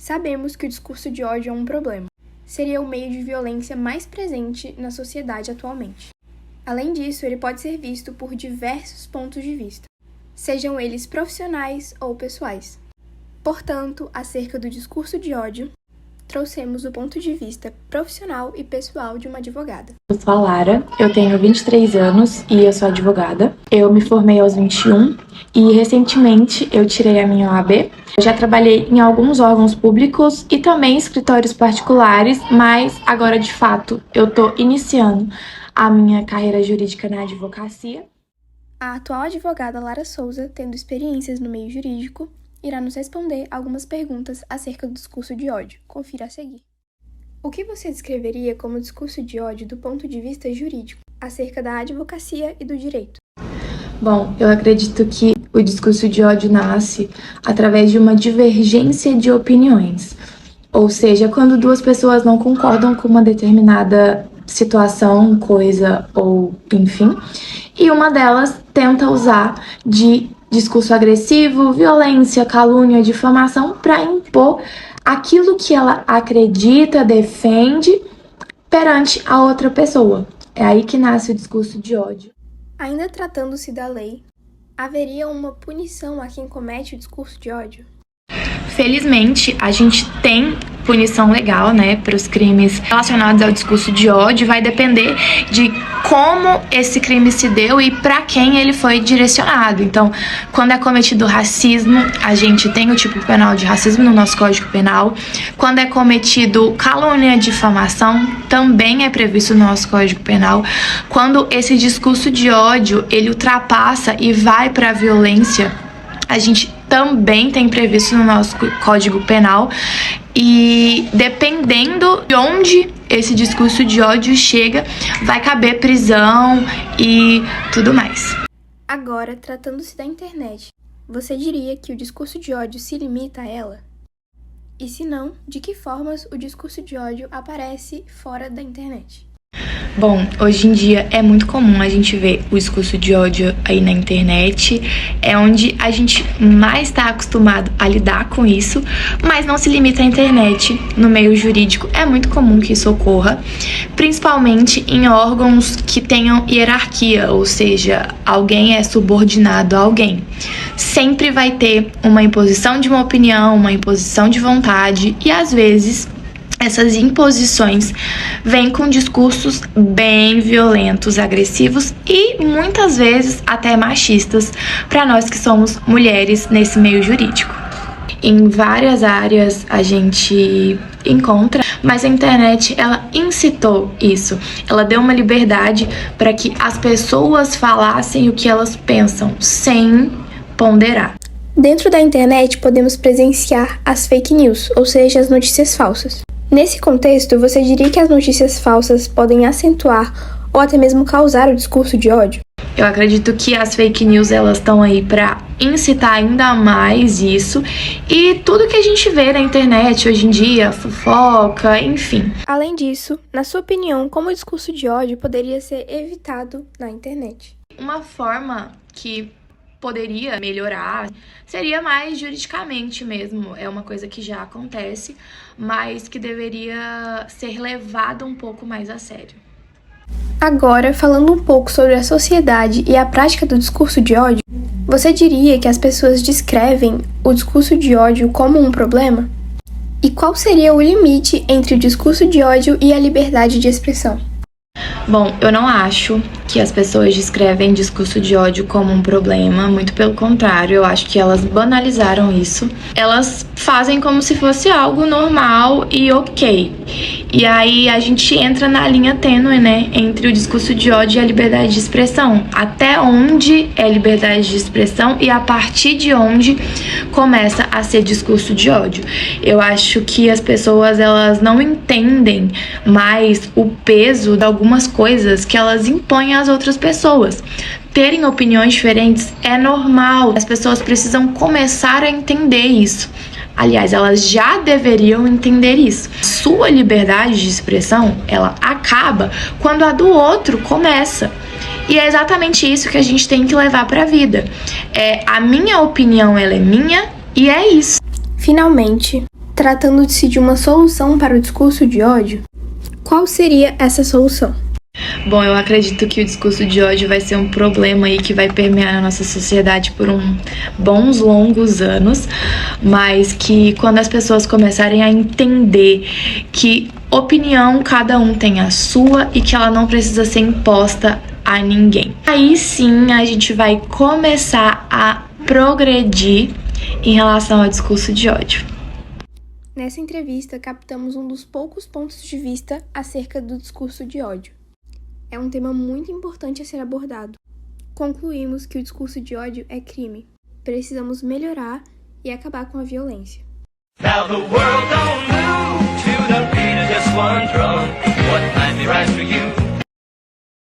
Sabemos que o discurso de ódio é um problema. Seria o meio de violência mais presente na sociedade atualmente. Além disso, ele pode ser visto por diversos pontos de vista, sejam eles profissionais ou pessoais. Portanto, acerca do discurso de ódio, trouxemos o ponto de vista profissional e pessoal de uma advogada. Eu sou a Lara, eu tenho 23 anos e eu sou advogada. Eu me formei aos 21 e recentemente eu tirei a minha OAB. Eu já trabalhei em alguns órgãos públicos e também em escritórios particulares, mas agora de fato eu estou iniciando a minha carreira jurídica na advocacia. A atual advogada Lara Souza, tendo experiências no meio jurídico, irá nos responder algumas perguntas acerca do discurso de ódio. Confira a seguir. O que você descreveria como discurso de ódio do ponto de vista jurídico, acerca da advocacia e do direito? Bom, eu acredito que o discurso de ódio nasce através de uma divergência de opiniões. Ou seja, quando duas pessoas não concordam com uma determinada situação, coisa ou enfim, e uma delas tenta usar de discurso agressivo, violência, calúnia, difamação para impor aquilo que ela acredita, defende perante a outra pessoa. É aí que nasce o discurso de ódio. Ainda tratando-se da lei, haveria uma punição a quem comete o discurso de ódio? Felizmente, a gente tem punição legal, para os crimes relacionados ao discurso de ódio. Vai depender de como esse crime se deu e para quem ele foi direcionado. Então, quando é cometido racismo, a gente tem o tipo penal de racismo no nosso Código Penal. Quando é cometido calúnia, difamação, também é previsto no nosso Código Penal. Quando esse discurso de ódio, ele ultrapassa e vai para a violência, a gente também tem previsto no nosso Código Penal. E dependendo de onde esse discurso de ódio chega, vai caber prisão e tudo mais. Agora, tratando-se da internet, você diria que o discurso de ódio se limita a ela? E se não, de que formas o discurso de ódio aparece fora da internet? Bom, hoje em dia é muito comum a gente ver o discurso de ódio aí na internet, é onde a gente mais está acostumado a lidar com isso, mas não se limita à internet. No meio jurídico é muito comum que isso ocorra, principalmente em órgãos que tenham hierarquia, ou seja, alguém é subordinado a alguém. Sempre vai ter uma imposição de uma opinião, uma imposição de vontade e às vezes essas imposições vêm com discursos bem violentos, agressivos e muitas vezes até machistas para nós que somos mulheres nesse meio jurídico. Em várias áreas a gente encontra, mas a internet ela incitou isso. Ela deu uma liberdade para que as pessoas falassem o que elas pensam, sem ponderar. Dentro da internet podemos presenciar as fake news, ou seja, as notícias falsas. Nesse contexto, você diria que as notícias falsas podem acentuar ou até mesmo causar o discurso de ódio? Eu acredito que as fake news elas estão aí para incitar ainda mais isso e tudo que a gente vê na internet hoje em dia, fofoca, enfim. Além disso, na sua opinião, como o discurso de ódio poderia ser evitado na internet? Uma forma que poderia melhorar seria mais juridicamente mesmo. É uma coisa que já acontece, mas que deveria ser levada um pouco mais a sério. Agora, falando um pouco sobre a sociedade e a prática do discurso de ódio, você diria que as pessoas descrevem o discurso de ódio como um problema? E qual seria o limite entre o discurso de ódio e a liberdade de expressão? Bom, eu não acho que as pessoas descrevem discurso de ódio como um problema, muito pelo contrário, eu acho que elas banalizaram isso. Elas fazem como se fosse algo normal e ok. E aí a gente entra na linha tênue, entre o discurso de ódio e a liberdade de expressão. Até onde é liberdade de expressão e a partir de onde começa a ser discurso de ódio. Eu acho que as pessoas elas não entendem mais o peso de algumas coisas que elas impõem às outras pessoas. Terem opiniões diferentes é normal, as pessoas precisam começar a entender isso. Aliás, elas já deveriam entender isso. Sua liberdade de expressão, ela acaba quando a do outro começa. E é exatamente isso que a gente tem que levar para a vida. A minha opinião, ela é minha e é isso. Finalmente, Tratando-se de uma solução para o discurso de ódio, qual seria essa solução? Bom, eu acredito que o discurso de ódio vai ser um problema aí que vai permear a nossa sociedade por bons longos anos, mas que quando as pessoas começarem a entender que opinião cada um tem a sua e que ela não precisa ser imposta a ninguém, aí sim a gente vai começar a progredir em relação ao discurso de ódio. Nessa entrevista, captamos um dos poucos pontos de vista acerca do discurso de ódio. É um tema muito importante a ser abordado. Concluímos que o discurso de ódio é crime. Precisamos melhorar e acabar com a violência. Now the world don't move to the beat of just one drum. What might be right for you